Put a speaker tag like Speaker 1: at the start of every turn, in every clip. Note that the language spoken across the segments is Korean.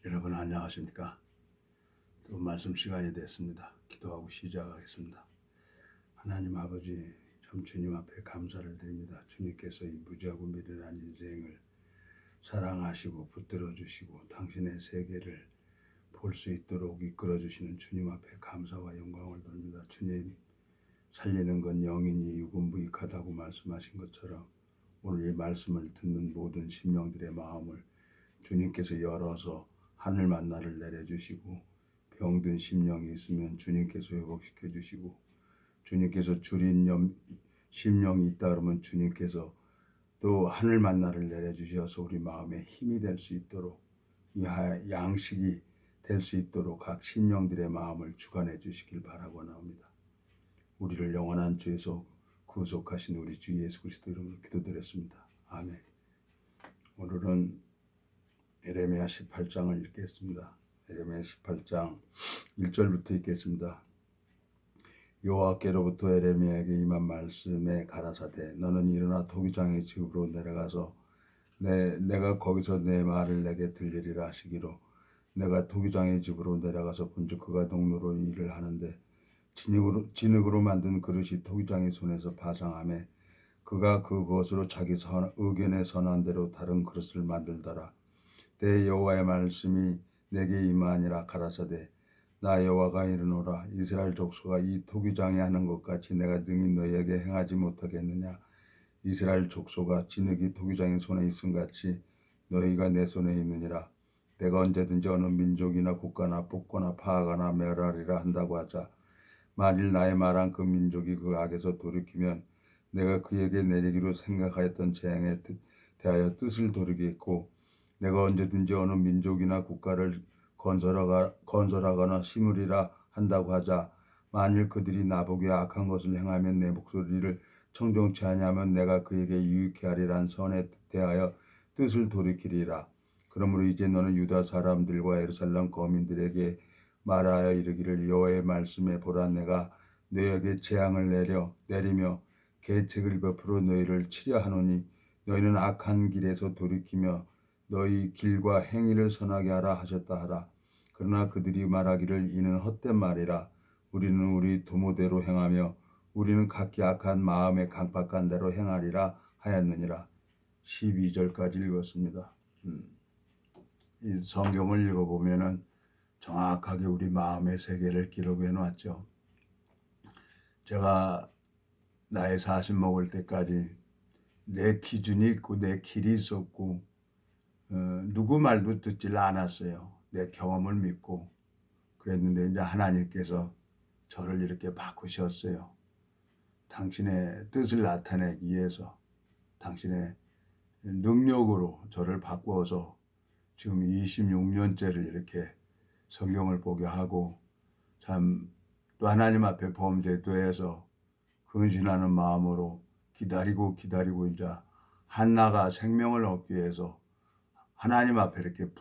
Speaker 1: 여러분 안녕하십니까? 또 말씀 시간이 됐습니다. 기도하고 시작하겠습니다. 하나님 아버지, 참 주님 앞에 감사를 드립니다. 주님께서 이 무지하고 미련한 인생을 사랑하시고 붙들어 주시고 당신의 세계를 볼 수 있도록 이끌어 주시는 주님 앞에 감사와 영광을 돌립니다. 주님, 살리는 건 영이니 유군부익하다고 말씀하신 것처럼 오늘 이 말씀을 듣는 모든 심령들의 마음을 주님께서 열어서 하늘 만나를 내려주시고, 병든 심령이 있으면 주님께서 회복시켜 주시고, 주님께서 줄인 심령이 있다 그러면 주님께서 또 하늘 만나를 내려주셔서 우리 마음에 힘이 될 수 있도록, 이 양식이 될 수 있도록 각 심령들의 마음을 주관해 주시길 바라고 나옵니다. 우리를 영원한 죄에서 구속하신 우리 주 예수 그리스도 이름으로 기도드렸습니다. 아멘. 오늘은 에레미야 18장을 읽겠습니다. 에레미야 18장 1절부터 읽겠습니다. 여호와께로부터 에레미야에게 임한 말씀에 가라사대, 너는 일어나 토기장의 집으로 내려가서 내가 거기서 내 말을 내게 들리리라 하시기로, 내가 토기장의 집으로 내려가서 본즉 그가 농로로 일을 하는데 진흙으로 만든 그릇이 토기장의 손에서 파상하며 그가 그것으로 자기 의견에 선한 대로 다른 그릇을 만들더라. 내 여호와의 말씀이 내게 임하니라. 가라사대, 나 여호와가 이르노라. 이스라엘 족속아, 이 토기장이 하는 것 같이 내가 능히 너희에게 행하지 못하겠느냐. 이스라엘 족속아, 진흙이 토기장의 손에 있음 같이 너희가 내 손에 있느니라. 내가 언제든지 어느 민족이나 국가나 뽑거나 파하거나 멸하리라 한다고 하자. 만일 나의 말한 그 민족이 그 악에서 돌이키면 내가 그에게 내리기로 생각하였던 재앙에 대하여 뜻을 돌이키겠고, 내가 언제든지 어느 민족이나 국가를 건설하거나 심으리라 한다고 하자. 만일 그들이 나보기에 악한 것을 행하면 내 목소리를 청종치 아니하면 내가 그에게 유익케 하리란 선에 대하여 뜻을 돌이키리라. 그러므로 이제 너는 유다 사람들과 예루살렘 거민들에게 말하여 이르기를, 여호와의 말씀에 보라, 내가 너희에게 재앙을 내리며 계책을 베풀어 너희를 치려 하노니, 너희는 악한 길에서 돌이키며 너희 길과 행위를 선하게 하라 하셨다 하라. 그러나 그들이 말하기를, 이는 헛된 말이라. 우리는 우리 도모대로 행하며 우리는 각기 악한 마음에 강팍한 대로 행하리라 하였느니라. 12절까지 읽었습니다. 이 성경을 읽어보면은 정확하게 우리 마음의 세계를 기록해 놨죠. 제가 나이 40 먹을 때까지 내 기준이 있고 내 길이 있었고, 누구 말도 듣질 않았어요. 내 경험을 믿고 그랬는데 이제 하나님께서 저를 이렇게 바꾸셨어요. 당신의 뜻을 나타내기 위해서 당신의 능력으로 저를 바꾸어서 지금 26년째를 이렇게 성경을 보게 하고, 참 또 하나님 앞에 범죄도해서 근신하는 마음으로 기다리고 이제 한나가 생명을 얻기 위해서 하나님 앞에 이렇게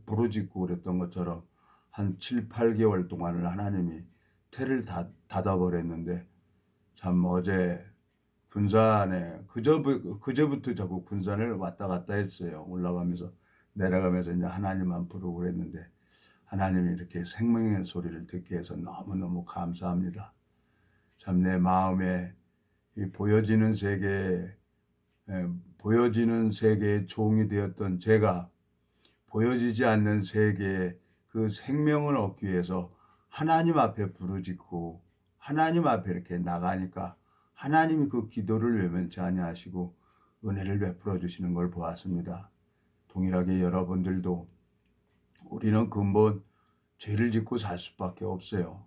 Speaker 1: 부르짖고 그랬던 것처럼 한 7, 8개월 동안을 하나님이 태를 닫아버렸는데, 참 어제 군산에 그저부터 자꾸 군산을 왔다 갔다 했어요. 올라가면서 내려가면서 이제 하나님만 부르고 그랬는데, 하나님이 이렇게 생명의 소리를 듣게 해서 너무너무 감사합니다. 참 내 마음에 이 보여지는 세계의 종이 되었던 제가 보여지지 않는 세계에 그 생명을 얻기 위해서 하나님 앞에 부르짖고 하나님 앞에 이렇게 나가니까 하나님이 그 기도를 외면치 아니하시고 은혜를 베풀어 주시는 걸 보았습니다. 동일하게 여러분들도, 우리는 근본 죄를 짓고 살 수밖에 없어요.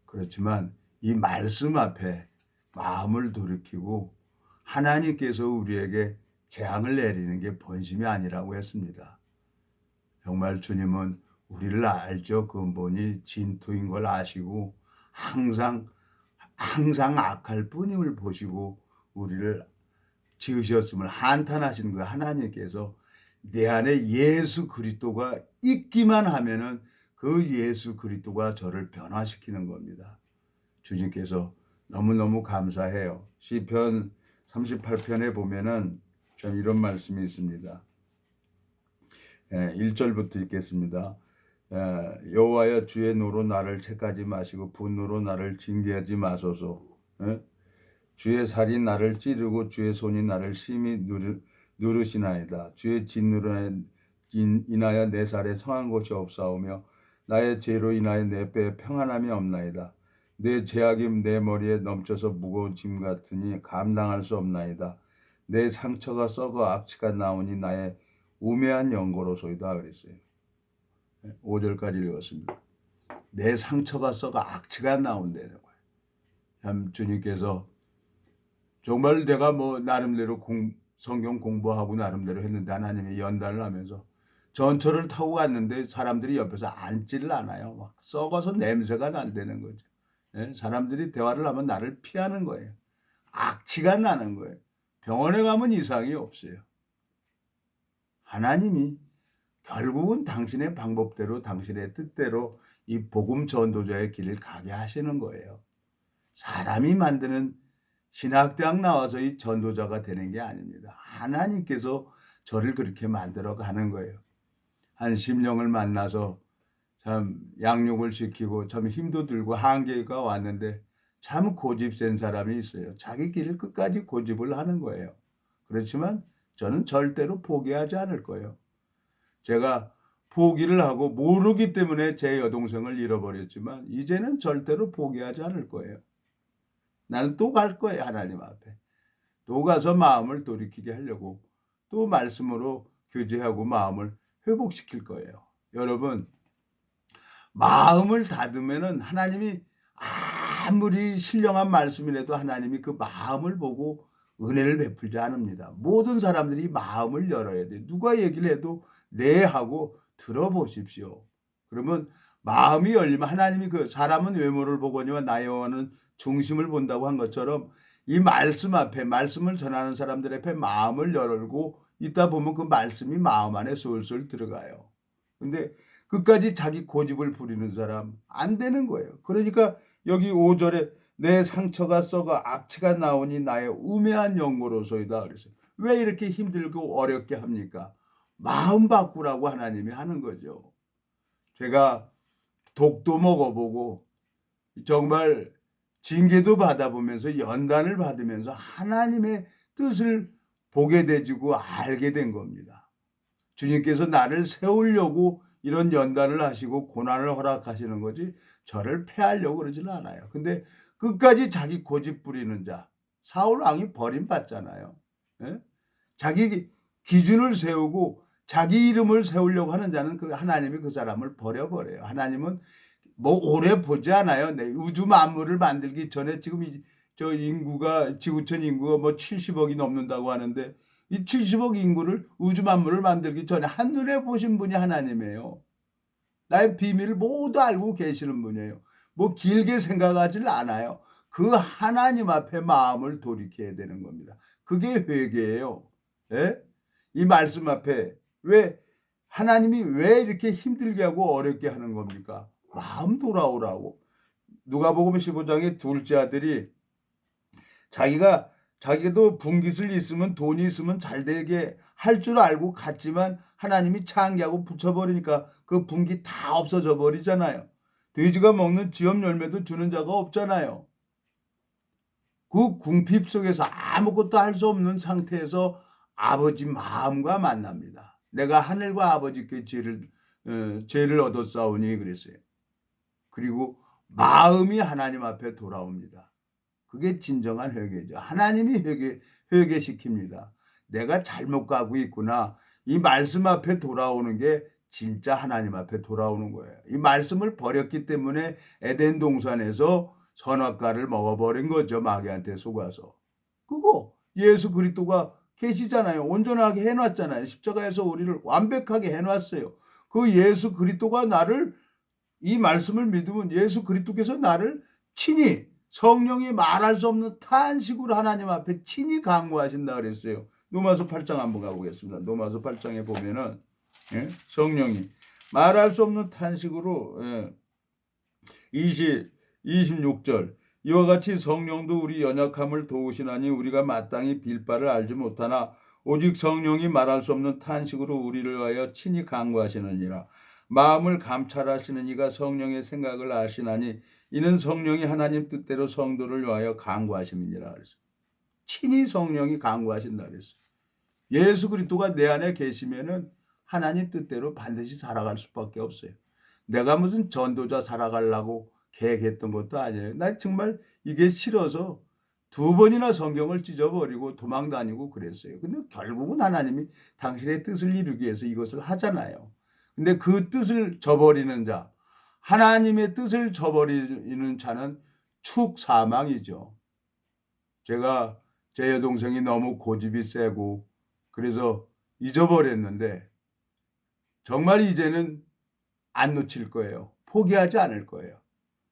Speaker 1: 그렇지만 이 말씀 앞에 마음을 돌이키고 하나님께서 우리에게 재앙을 내리는 게 본심이 아니라고 했습니다. 정말 주님은 우리를 알죠. 근본이 진토인 걸 아시고 항상 악할 뿐임을 보시고 우리를 지으셨음을 한탄하시는 거예요. 하나님께서 내 안에 예수 그리스도가 있기만 하면은 그 예수 그리스도가 저를 변화시키는 겁니다. 주님께서 너무너무 감사해요. 시편 38편에 보면은 좀 이런 말씀이 있습니다. 1절부터 읽겠습니다. 여호와여 주의 노로 나를 책하지 마시고 분노로 나를 징계하지 마소서. 주의 살이 나를 찌르고 주의 손이 나를 심히 누르시나이다. 주의 진노로 인하여 내 살에 성한 곳이 없사오며 나의 죄로 인하여 내 뼈에 평안함이 없나이다. 내 죄악이 내 머리에 넘쳐서 무거운 짐 같으니 감당할 수 없나이다. 내 상처가 썩어 악취가 나오니 나의 우매한 연고로소이다 그랬어요. 5절까지 읽었습니다. 내 상처가 썩어 악취가 나온다는 거예요. 참 주님께서 정말 내가 뭐 나름대로 성경 공부하고 나름대로 했는데 하나님이 연단을 하면서 전철을 타고 갔는데 사람들이 옆에서 앉지를 않아요. 막 썩어서 냄새가 난다는 거죠. 사람들이 대화를 하면 나를 피하는 거예요. 악취가 나는 거예요. 병원에 가면 이상이 없어요. 하나님이 결국은 당신의 방법대로 당신의 뜻대로 이 복음 전도자의 길을 가게 하시는 거예요. 사람이 만드는 신학대학 나와서 이 전도자가 되는 게 아닙니다. 하나님께서 저를 그렇게 만들어 가는 거예요. 한 심령을 만나서 참 양육을 시키고 참 힘도 들고 한계가 왔는데 참 고집센 사람이 있어요. 자기 길을 끝까지 고집을 하는 거예요. 그렇지만 저는 절대로 포기하지 않을 거예요. 제가 포기를 하고 모르기 때문에 제 여동생을 잃어버렸지만 이제는 절대로 포기하지 않을 거예요. 나는 또 갈 거예요. 하나님 앞에. 또 가서 마음을 돌이키게 하려고 또 말씀으로 교제하고 마음을 회복시킬 거예요. 여러분, 마음을 닫으면은 하나님이 아무리 신령한 말씀이라도 하나님이 그 마음을 보고 은혜를 베풀지 않습니다. 모든 사람들이 마음을 열어야 돼. 누가 얘기를 해도 네 하고 들어보십시오. 그러면 마음이 열리면 하나님이 그 사람은 외모를 보거니와 나의 영혼은 중심을 본다고 한 것처럼 이 말씀 앞에 말씀을 전하는 사람들 앞에 마음을 열고 있다 보면 그 말씀이 마음 안에 솔솔 들어가요. 근데 끝까지 자기 고집을 부리는 사람 안 되는 거예요. 그러니까 여기 5절에 내 상처가 썩어 악취가 나오니 나의 우매한 연고로소이다 그랬어요. 왜 이렇게 힘들고 어렵게 합니까? 마음 바꾸라고 하나님이 하는 거죠. 제가 독도 먹어보고 정말 징계도 받아보면서 연단을 받으면서 하나님의 뜻을 보게 되지고 알게 된 겁니다. 주님께서 나를 세우려고 이런 연단을 하시고 고난을 허락하시는 거지 저를 패하려고 그러지는 않아요. 근데 끝까지 자기 고집 부리는 자, 사울 왕이 버림받잖아요. 예? 자기 기준을 세우고 자기 이름을 세우려고 하는 자는 그 하나님이 그 사람을 버려버려요. 하나님은 뭐 오래 보지 않아요. 네, 우주 만물을 만들기 전에 지금 저 인구가 지구촌 인구가 뭐 70억이 넘는다고 하는데 이 70억 인구를 우주 만물을 만들기 전에 한눈에 보신 분이 하나님이에요. 나의 비밀을 모두 알고 계시는 분이에요. 뭐 길게 생각하지를 않아요. 그 하나님 앞에 마음을 돌이켜야 되는 겁니다. 그게 회개예요. 예? 이 말씀 앞에 왜 하나님이 왜 이렇게 힘들게 하고 어렵게 하는 겁니까? 마음 돌아오라고. 누가복음 15장의 둘째 아들이 자기도 분깃을 있으면 돈이 있으면 잘 되게 할 줄 알고 갔지만 하나님이 창기하고 붙여버리니까 그 분깃 다 없어져 버리잖아요. 돼지가 먹는 지엽 열매도 주는 자가 없잖아요. 그 궁핍 속에서 아무것도 할 수 없는 상태에서 아버지 마음과 만납니다. 내가 하늘과 아버지께 죄를 얻었사오니 그랬어요. 그리고 마음이 하나님 앞에 돌아옵니다. 그게 진정한 회개죠. 하나님이 회개시킵니다. 내가 잘못 가고 있구나. 이 말씀 앞에 돌아오는 게 진짜 하나님 앞에 돌아오는 거예요. 이 말씀을 버렸기 때문에 에덴 동산에서 선악과를 먹어버린 거죠. 마귀한테 속아서. 그거 예수 그리스도가 계시잖아요. 온전하게 해놨잖아요. 십자가에서 우리를 완벽하게 해놨어요. 그 예수 그리스도가 나를 이 말씀을 믿으면 예수 그리스도께서 나를 친히 성령이 말할 수 없는 탄식으로 하나님 앞에 친히 강구하신다 그랬어요. 로마서 8장 한번 가보겠습니다. 로마서 8장에 보면은 성령이 말할 수 없는 탄식으로 26절 이와 같이 성령도 우리 연약함을 도우시나니 우리가 마땅히 빌 바를 알지 못하나 오직 성령이 말할 수 없는 탄식으로 우리를 위하여 친히 간구하시느니라. 마음을 감찰하시는 이가 성령의 생각을 아시나니 이는 성령이 하나님 뜻대로 성도를 위하여 간구하심이니라. 그래서 친히 성령이 간구하신다 그랬어요. 예수 그리스도가 내 안에 계시면은 하나님 뜻대로 반드시 살아갈 수밖에 없어요. 내가 무슨 전도자 살아가려고 계획했던 것도 아니에요. 나 정말 이게 싫어서 2번이나 성경을 찢어버리고 도망 다니고 그랬어요. 근데 결국은 하나님이 당신의 뜻을 이루기 위해서 이것을 하잖아요. 근데 그 뜻을 저버리는 자, 하나님의 뜻을 저버리는 자는 축사망이죠. 제가 제 여동생이 너무 고집이 세고 그래서 잊어버렸는데 정말 이제는 안 놓칠 거예요. 포기하지 않을 거예요.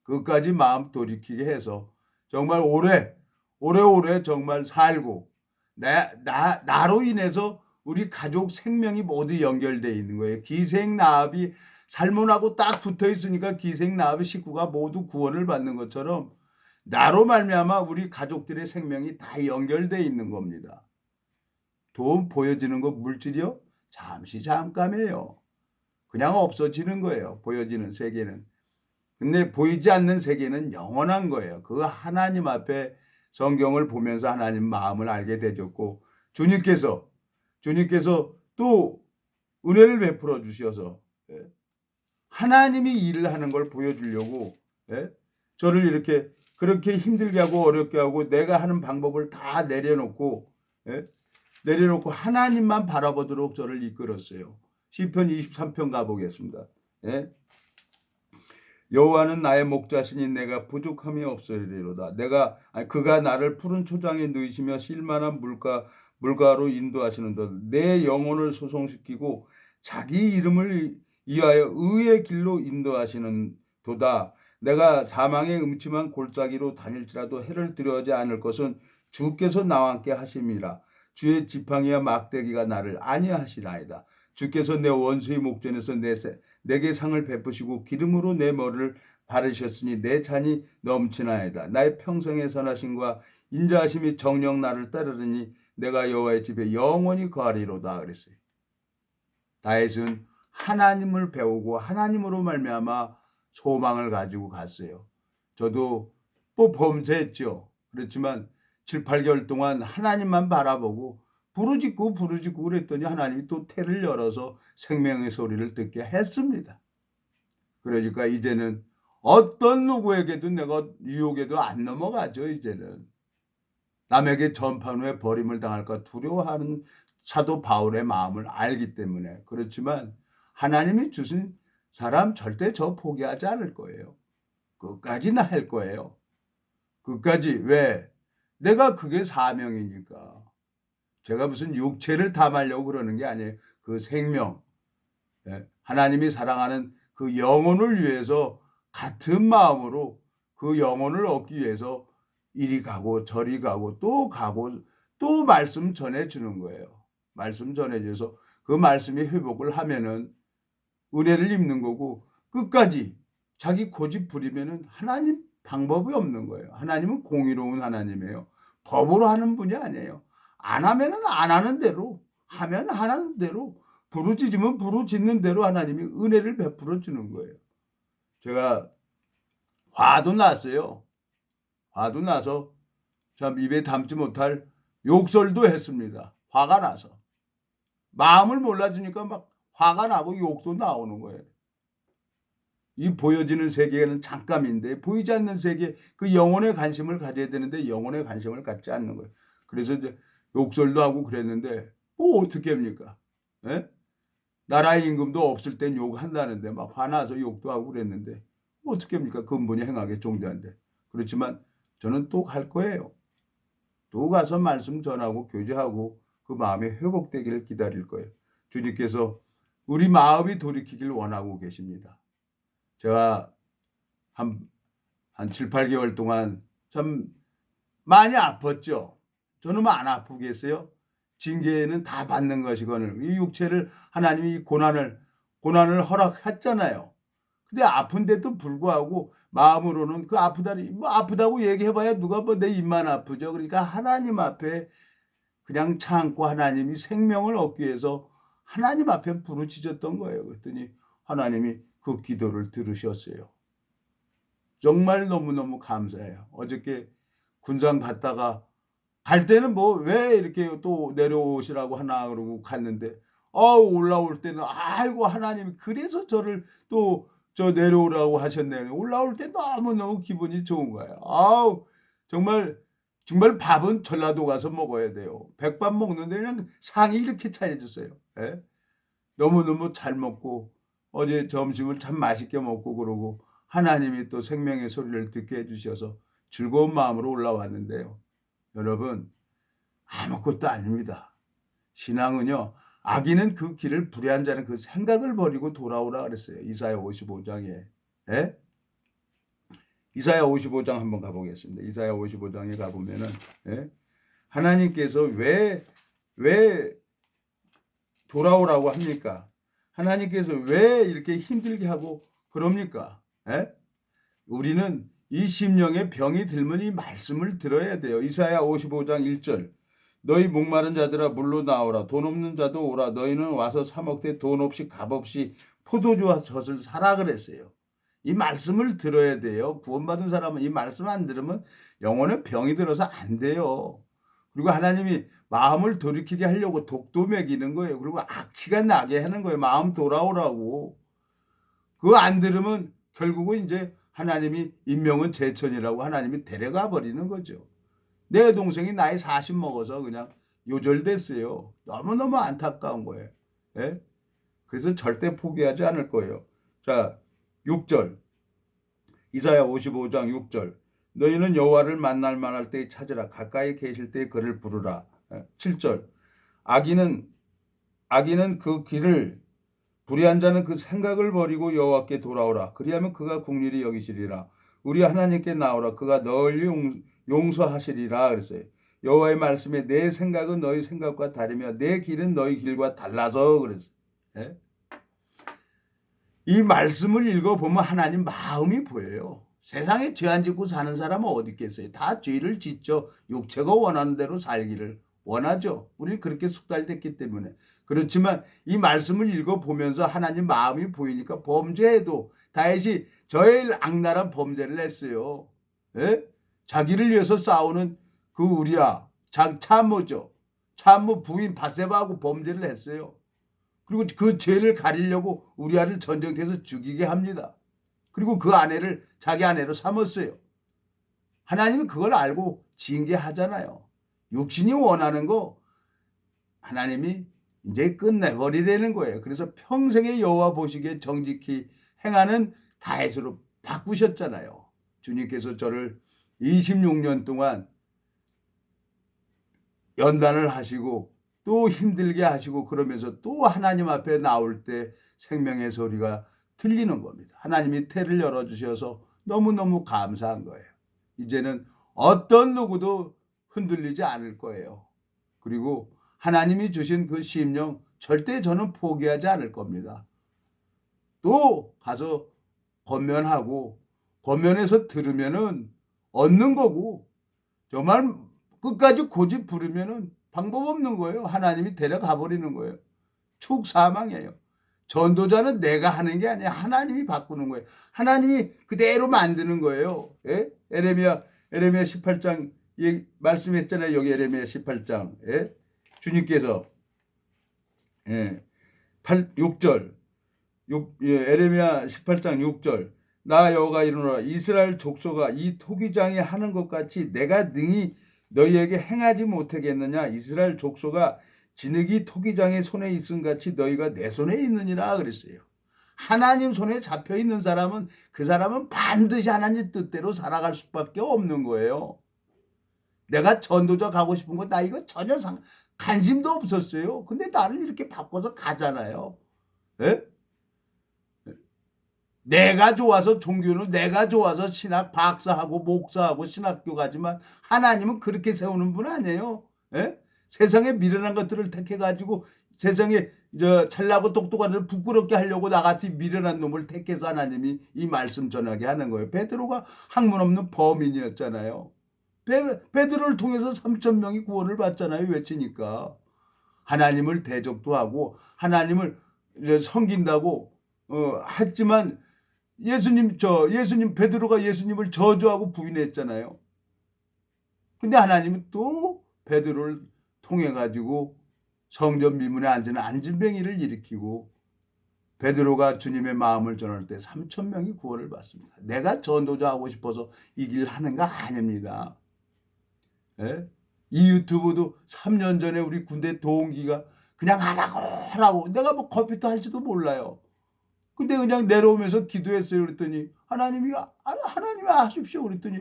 Speaker 1: 그것까지 마음 돌이키게 해서 정말 오래오래 정말 살고 나로 인해서 우리 가족 생명이 모두 연결되어 있는 거예요. 기생나합이 살몬하고 딱 붙어 있으니까 기생나합의 식구가 모두 구원을 받는 것처럼 나로 말미암아 우리 가족들의 생명이 다 연결되어 있는 겁니다. 돈 보여지는 거 물질이요? 잠깐이에요. 그냥 없어지는 거예요. 보여지는 세계는. 근데 보이지 않는 세계는 영원한 거예요. 그 하나님 앞에 성경을 보면서 하나님 마음을 알게 되셨고 주님께서 또 은혜를 베풀어 주셔서 하나님이 일을 하는 걸 보여주려고 저를 이렇게 그렇게 힘들게 하고 어렵게 하고 내가 하는 방법을 다 내려놓고 하나님만 바라보도록 저를 이끌었어요. 시편 23편 가보겠습니다. 여호와는 나의 목자시니 내가 부족함이 없으리로다. 그가 나를 푸른 초장에 누이시며 실만한 물가로 인도하시는도다. 내 영혼을 소송시키고 자기 이름을 위하여 의의 길로 인도하시는 도다. 내가 사망의 음침한 골짜기로 다닐지라도 해를 두려워하지 않을 것은 주께서 나와 함께 하심이라. 주의 지팡이와 막대기가 나를 안위하시나이다. 주께서 내 원수의 목전에서 내게 상을 베푸시고 기름으로 내 머리를 바르셨으니 내 잔이 넘치나이다. 나의 평생의 선하심과 인자하심이 정녕 나를 따르니 내가 여호와의 집에 영원히 거하리로다 그랬어요. 다윗은 하나님을 배우고 하나님으로 말미암아 소망을 가지고 갔어요. 저도 범죄했죠. 그렇지만 7, 8개월 동안 하나님만 바라보고 부르짖고 그랬더니 하나님이 또 태를 열어서 생명의 소리를 듣게 했습니다. 그러니까 이제는 어떤 누구에게도 내가 유혹에도 안 넘어가죠. 이제는 남에게 전판 후에 버림을 당할까 두려워하는 사도 바울의 마음을 알기 때문에. 그렇지만 하나님이 주신 사람 절대 저 포기하지 않을 거예요. 끝까지 나 할 거예요. 끝까지. 왜? 내가 그게 사명이니까. 제가 무슨 육체를 담으려고 그러는 게 아니에요. 그 생명, 하나님이 사랑하는 그 영혼을 위해서 같은 마음으로 그 영혼을 얻기 위해서 이리 가고 저리 가고 또 말씀 전해주는 거예요. 말씀 전해줘서 그 말씀이 회복을 하면은 은혜를 입는 거고 끝까지 자기 고집 부리면은 하나님 방법이 없는 거예요. 하나님은 공의로운 하나님이에요. 법으로 하는 분이 아니에요. 안 하면은 안 하는 대로, 하면 하는 대로, 부르짖으면 부르짖는 대로 하나님이 은혜를 베풀어 주는 거예요. 제가 화도 났어요. 화도 나서 참 입에 담지 못할 욕설도 했습니다. 화가 나서. 마음을 몰라주니까 막 화가 나고 욕도 나오는 거예요. 이 보여지는 세계는 잠깐인데 보이지 않는 세계, 그 영혼의 관심을 가져야 되는데 영혼의 관심을 갖지 않는 거예요. 그래서 이제 욕설도 하고 그랬는데 뭐 어떻게 합니까? 나라의 임금도 없을 땐 욕한다는데 막 화나서 욕도 하고 그랬는데 어떻게 합니까? 근본이 행하게 종대한데. 그렇지만 저는 또 갈 거예요. 또 가서 말씀 전하고 교제하고 그 마음이 회복되기를 기다릴 거예요. 주님께서 우리 마음이 돌이키길 원하고 계십니다. 제가 한 7, 8개월 동안 참 많이 아팠죠. 저는 안 아프겠어요? 징계는 다 받는 것이거늘. 이 육체를 하나님이 고난을 허락했잖아요. 근데 아픈데도 불구하고 마음으로는 그 아프다고 얘기해봐야 누가 내 입만 아프죠. 그러니까 하나님 앞에 그냥 참고 하나님이 생명을 얻기 위해서 하나님 앞에 부르짖었던 거예요. 그랬더니 하나님이 그 기도를 들으셨어요. 정말 너무너무 감사해요. 어저께 군산 갔다가 갈 때는 뭐 왜 이렇게 또 내려오시라고 하나 그러고 갔는데 올라올 때는 아이고 하나님이 그래서 저를 또 저 내려오라고 하셨네요. 올라올 때 너무너무 기분이 좋은 거예요. 정말 정말 밥은 전라도 가서 먹어야 돼요. 백반 먹는데 그냥 상이 이렇게 차려졌어요. 예? 너무너무 잘 먹고 어제 점심을 참 맛있게 먹고 그러고 하나님이 또 생명의 소리를 듣게 해주셔서 즐거운 마음으로 올라왔는데요. 여러분 아무것도 아닙니다. 신앙은요. 악인은 그 길을 불의한 자는 그 생각을 버리고 돌아오라 그랬어요. 이사야 55장에. 예? 이사야 55장 한번 가보겠습니다. 이사야 55장에 가보면은 예? 하나님께서 왜 돌아오라고 합니까? 하나님께서 왜 이렇게 힘들게 하고 그럽니까? 예? 우리는 이 심령에 병이 들면 이 말씀을 들어야 돼요. 이사야 55장 1절 너희 목마른 자들아 물로 나오라 돈 없는 자도 오라 너희는 와서 사 먹되 돈 없이 값 없이 포도주와 젖을 사라 그랬어요. 이 말씀을 들어야 돼요. 구원받은 사람은 이 말씀 안 들으면 영혼에 병이 들어서 안 돼요. 그리고 하나님이 마음을 돌이키게 하려고 독도 먹이는 거예요. 그리고 악취가 나게 하는 거예요. 마음 돌아오라고. 그거 안 들으면 결국은 이제 하나님이 인명은 제천이라고 하나님이 데려가 버리는 거죠. 내 동생이 나이 40 먹어서 그냥 요절됐어요. 너무너무 안타까운 거예요. 예? 그래서 절대 포기하지 않을 거예요. 자, 6절. 이사야 55장 6절. 너희는 여호와를 만날 만할 때에 찾으라. 가까이 계실 때에 그를 부르라. 7절. 악인은 그 길을 불의한 자는 그 생각을 버리고 여호와께 돌아오라. 그리하면 그가 긍휼히 여기시리라. 우리 하나님께 나오라. 그가 널리 용서하시리라 그랬어요. 여호와의 말씀에 내 생각은 너희 생각과 다르며 내 길은 너희 길과 달라서 그랬어요. 예? 이 말씀을 읽어보면 하나님 마음이 보여요. 세상에 죄 안 짓고 사는 사람은 어디 있겠어요. 다 죄를 짓죠. 육체가 원하는 대로 살기를 원하죠. 우리 그렇게 숙달됐기 때문에. 그렇지만 이 말씀을 읽어보면서 하나님 마음이 보이니까 범죄해도 다윗이 저의 악랄한 범죄를 했어요. 예? 자기를 위해서 싸우는 그 우리야 참모죠. 참모 부인 바세바하고 범죄를 했어요. 그리고 그 죄를 가리려고 우리아를 전쟁터에서 죽이게 합니다. 그리고 그 아내를 자기 아내로 삼았어요. 하나님은 그걸 알고 징계하잖아요. 육신이 원하는 거 하나님이 이제 끝내버리라는 거예요. 그래서 평생의 여호와 보시기에 정직히 행하는 다윗으로 바꾸셨잖아요. 주님께서 저를 26년 동안 연단을 하시고 또 힘들게 하시고 그러면서 또 하나님 앞에 나올 때 생명의 소리가 들리는 겁니다. 하나님이 태를 열어주셔서 너무너무 감사한 거예요. 이제는 어떤 누구도 흔들리지 않을 거예요. 그리고 하나님이 주신 그 심령 절대 저는 포기하지 않을 겁니다. 또 가서 권면하고 권면해서 들으면은 얻는 거고 정말 끝까지 고집 부르면은 방법 없는 거예요. 하나님이 데려가 버리는 거예요. 축사망이에요. 전도자는 내가 하는 게 아니야. 하나님이 바꾸는 거예요. 하나님이 그대로 만드는 거예요. 예? 에레미야 18장 말씀했잖아요. 여기 에레미야 18장. 예? 주님께서 6절 에레미야 18장 6절 나 여호와가 이르노라 이스라엘 족속아 이 토기장이 하는 것 같이 내가 능히 너희에게 행하지 못하겠느냐 이스라엘 족속아 진흙이 토기장의 손에 있음 같이 너희가 내 손에 있느니라 그랬어요. 하나님 손에 잡혀 있는 사람은 그 사람은 반드시 하나님 뜻대로 살아갈 수밖에 없는 거예요. 내가 전도자 가고 싶은 거 나 이거 전혀 관심도 없었어요. 근데 나를 이렇게 바꿔서 가잖아요. 예? 내가 좋아서 종교는 내가 좋아서 신학 박사하고 목사하고 신학교 가지만 하나님은 그렇게 세우는 분 아니에요. 예? 세상에 미련한 것들을 택해가지고 세상에 잘나고 똑똑한 데 부끄럽게 하려고 나같이 미련한 놈을 택해서 하나님이 이 말씀 전하게 하는 거예요. 베드로가 학문 없는 범인이었잖아요. 베드로를 통해서 3천 명이 구원을 받잖아요. 외치니까. 하나님을 대적도 하고 하나님을 섬긴다고 했지만 예수님 베드로가 예수님을 저주하고 부인했잖아요. 근데 하나님은 또 베드로를 통해 가지고 성전 미문에 앉은 안진뱅이를 일으키고 베드로가 주님의 마음을 전할 때 3천 명이 구원을 받습니다. 내가 전도자 하고 싶어서 이 길 하는 거 아닙니다. 예? 이 유튜브도 3년 전에 우리 군대 동기가 그냥 하라고 내가 컴퓨터 할지도 몰라요. 근데 그냥 내려오면서 기도했어요. 그랬더니 하나님이 하십시오. 그랬더니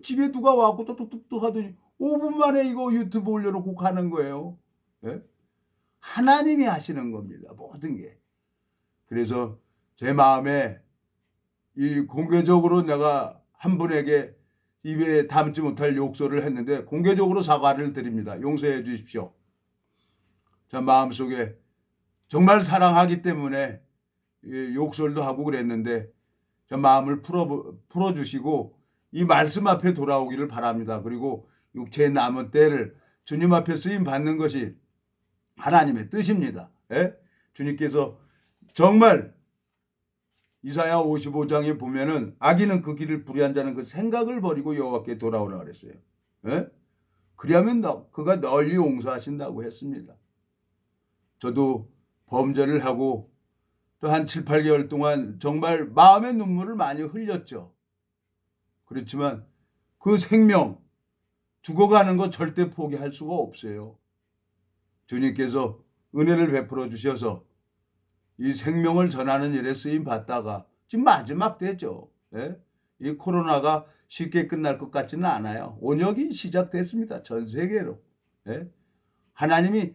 Speaker 1: 집에 누가 와갖고 뚝뚝뚝 하더니 5분 만에 이거 유튜브 올려놓고 가는 거예요. 예? 하나님이 하시는 겁니다. 모든 게. 그래서 제 마음에 이 공개적으로 내가 한 분에게 입에 담지 못할 욕설을 했는데 공개적으로 사과를 드립니다. 용서해 주십시오. 저 마음속에 정말 사랑하기 때문에 욕설도 하고 그랬는데 저 마음을 풀어주시고 이 말씀 앞에 돌아오기를 바랍니다. 그리고 육체의 남은 때를 주님 앞에 쓰임 받는 것이 하나님의 뜻입니다. 예? 주님께서 정말 이사야 55장에 보면은 악인은 그 길을 불의한 자는 그 생각을 버리고 여호와께 돌아오라 그랬어요. 예? 그리하면 그가 널리 용서하신다고 했습니다. 저도 범죄를 하고 또 한 7, 8개월 동안 정말 마음의 눈물을 많이 흘렸죠. 그렇지만 그 생명 죽어가는 거 절대 포기할 수가 없어요. 주님께서 은혜를 베풀어 주셔서 이 생명을 전하는 일에 쓰임 받다가 지금 마지막 때죠. 예? 이 코로나가 쉽게 끝날 것 같지는 않아요. 온역이 시작됐습니다. 전 세계로. 예? 하나님이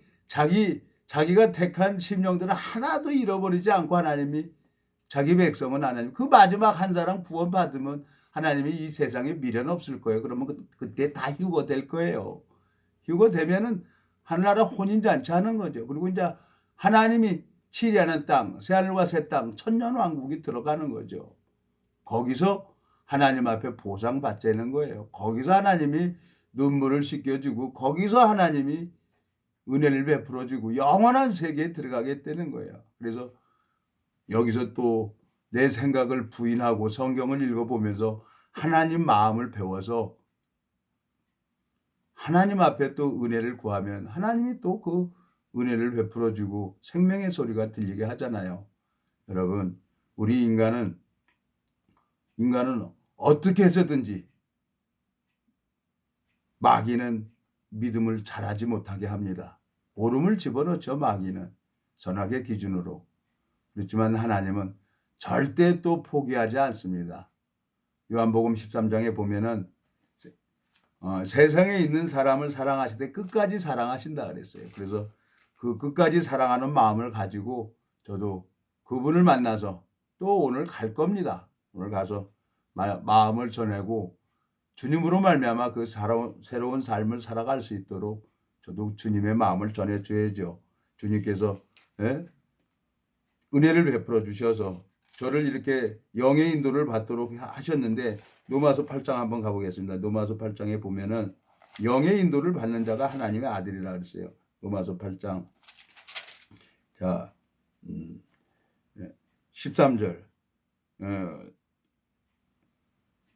Speaker 1: 자기가 택한 심령들은 하나도 잃어버리지 않고 하나님이 자기 백성은 하나님 그 마지막 한 사람 구원 받으면 하나님이 이 세상에 미련 없을 거예요. 그러면 그때 다 휴거될 거예요. 휴거되면은 하늘나라 혼인잔치 하는 거죠. 그리고 이제 하나님이 치리하는 땅, 새하늘과 새 땅, 천년왕국이 들어가는 거죠. 거기서 하나님 앞에 보상받자는 거예요. 거기서 하나님이 눈물을 씻겨주고 거기서 하나님이 은혜를 베풀어주고 영원한 세계에 들어가게 되는 거예요. 그래서 여기서 또 내 생각을 부인하고 성경을 읽어보면서 하나님 마음을 배워서 하나님 앞에 또 은혜를 구하면 하나님이 또 그 은혜를 베풀어주고 생명의 소리가 들리게 하잖아요. 여러분, 우리 인간은 어떻게 해서든지 마귀는 믿음을 잘하지 못하게 합니다. 오름을 집어넣죠. 마귀는 선악의 기준으로. 그렇지만 하나님은 절대 또 포기하지 않습니다. 요한복음 13장에 보면은 세상에 있는 사람을 사랑하시되 끝까지 사랑하신다 그랬어요. 그래서 그 끝까지 사랑하는 마음을 가지고 저도 그분을 만나서 또 오늘 갈 겁니다. 오늘 가서 마음을 전하고 주님으로 말미암아 그 새로운 삶을 살아갈 수 있도록 저도 주님의 마음을 전해줘야죠. 주님께서 은혜를 베풀어 주셔서 저를 이렇게 영의 인도를 받도록 하셨는데 로마서 8장 한번 가보겠습니다. 로마서 8장에 보면은 영의 인도를 받는 자가 하나님의 아들이라 그랬어요. 로마서 8장 자 13절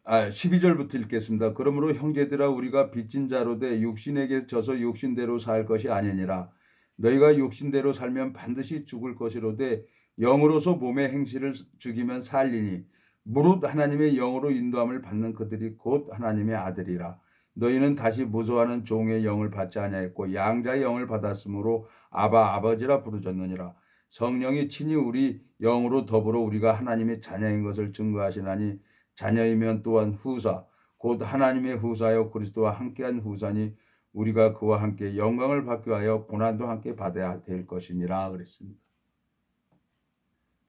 Speaker 1: 12절부터 읽겠습니다. 그러므로 형제들아 우리가 빚진 자로 돼 육신에게 져서 육신대로 살 것이 아니니라. 너희가 육신대로 살면 반드시 죽을 것이로되 영으로서 몸의 행실을 죽이면 살리니 무릇 하나님의 영으로 인도함을 받는 그들이 곧 하나님의 아들이라. 너희는 다시 무소하는 종의 영을 받지 아니하였고 양자의 영을 받았으므로 아바 아버지라 부르짖느니라. 성령이 친히 우리 영으로 더불어 우리가 하나님의 자녀인 것을 증거하시나니 자녀이면 또한 후사 곧 하나님의 후사여 그리스도와 함께한 후사니 우리가 그와 함께 영광을 받기 위하여 고난도 함께 받아야 될 것이니라 그랬습니다.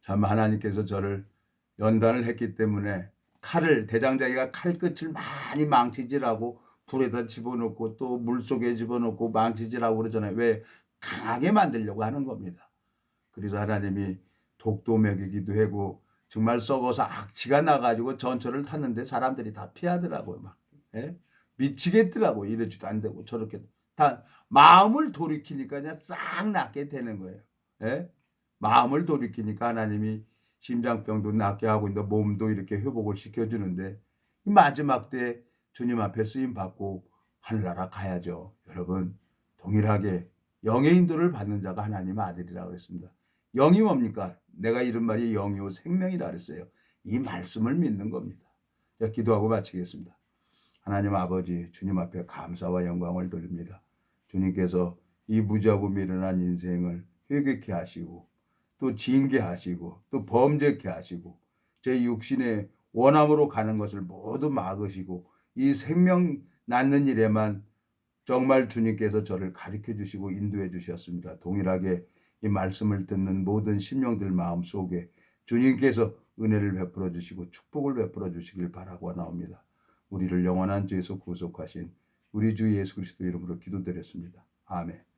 Speaker 1: 참 하나님께서 저를 연단을 했기 때문에 대장자기가 칼 끝을 많이 망치질하고 불에다 집어넣고 또 물속에 집어넣고 망치질하고 그러잖아요. 왜? 강하게 만들려고 하는 겁니다. 그래서 하나님이 독도 먹이기도 하고 정말 썩어서 악취가 나가지고 전철을 탔는데 사람들이 다 피하더라고요. 막. 예? 미치겠더라고. 이러지도 안 되고 저렇게 다 마음을 돌이키니까 그냥 싹 낫게 되는 거예요. 예? 마음을 돌이키니까 하나님이 심장병도 낫게 하고 있는데 몸도 이렇게 회복을 시켜주는데 마지막 때 주님 앞에 쓰임 받고 하늘나라 가야죠. 여러분 동일하게 영의 인도를 받는 자가 하나님의 아들이라고 그랬습니다. 영이 뭡니까? 내가 이런 말이 영이요 생명이라 그랬어요. 이 말씀을 믿는 겁니다. 자, 기도하고 마치겠습니다. 하나님 아버지 주님 앞에 감사와 영광을 돌립니다. 주님께서 이 무지하고 미련한 인생을 회개케 하시고 또 징계하시고 또 범죄케 하시고 제 육신의 원함으로 가는 것을 모두 막으시고 이 생명 낳는 일에만 정말 주님께서 저를 가르쳐 주시고 인도해 주셨습니다. 동일하게 이 말씀을 듣는 모든 심령들 마음속에 주님께서 은혜를 베풀어 주시고 축복을 베풀어 주시길 바라고 나옵니다. 우리를 영원한 죄에서 구속하신 우리 주 예수 그리스도 이름으로 기도드렸습니다. 아멘.